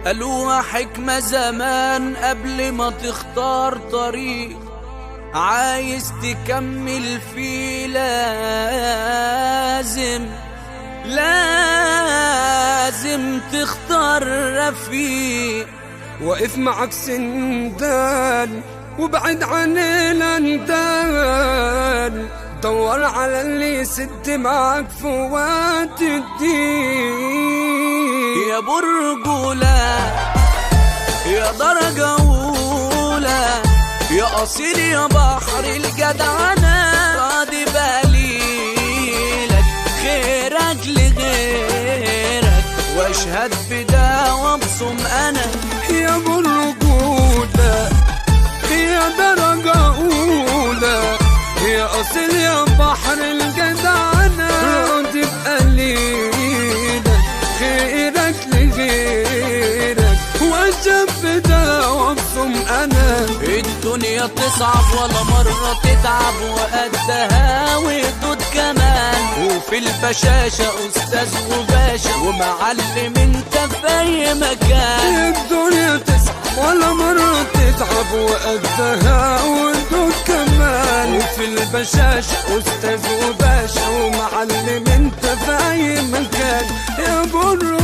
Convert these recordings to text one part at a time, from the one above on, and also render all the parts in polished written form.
قالوها حكمة زمان قبل ما تختار طريق عايز تكمل فيه لازم تختار رفيق واقف معك سندان وبعد عن الاندال، دور على اللي يسد معك في وقت الضيق. يا برجولة يا درجة أولى يا أصيل يا بحر الجدعنة، راضي بقليلك خيرك لغيرك واشهد بدا وابصم أنا. يا برجولة يا درجة أولى يا أصيل يا بحر الجدعنة، راضي بقليلك خيرك لغيرك واشهد بدا وابصم أنا. الدنيا تصعب ولا مرة تتعب وقدها ودود كمان، وفي البشاشة أستاذ وباشا ومعلم انت في أي مكان. الدنيا تصعب ولا مرة تتعب وقدها ودود كمان، وفي البشاشة أستاذ وباشا ومعلم انت في أي مكان. يا برجولة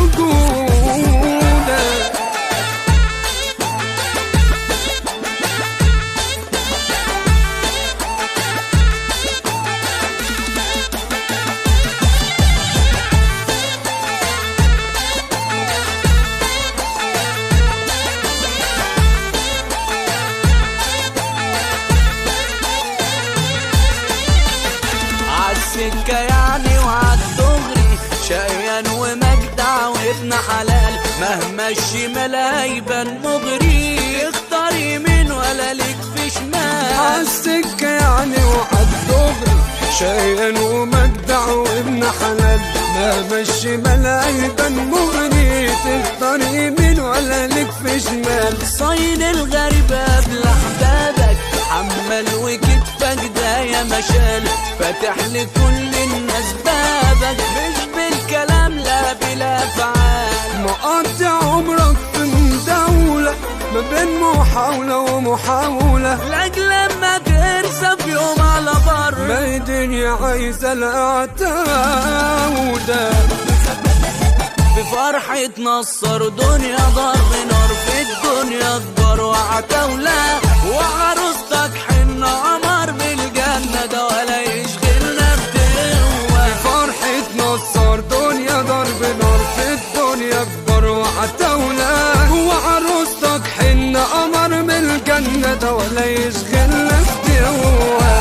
عالسكة يعني وعالدغري، شقيان ومجدع وابن حلال، مهما الشمال هيبان مغري، اختار يمين ولا ليك في شمال. عالسكة يعني وعالدغري، شقيان ومجدع وابن حلال، مهما الشمال هيبان مغري، تختار يمين ولا ليك في شمال. صين الغريب قبل احبابك، حمل وكتفك ده يا مشال، فاتح لكل الناس بابك، مش بالكلام لا بالافعال. مقضي عمرك في مداولة ما بين محاولة ومحاولة، لاجل لما ترسى في يوم على بر، ما هي الدنيا عايزة العتاولة. بفرحة نصر دنيا ضرب نار، في الدنيا كبر وعتاولة، وعروستك حن قمر بالجنة ده ولا يشغلنا بتقوى. بفرحة نصر دنيا ضرب نار، في الدنيا كبر وعتاولة، وعروستك حن قمر بالجنة ده ولا يشغلنا بتقوى.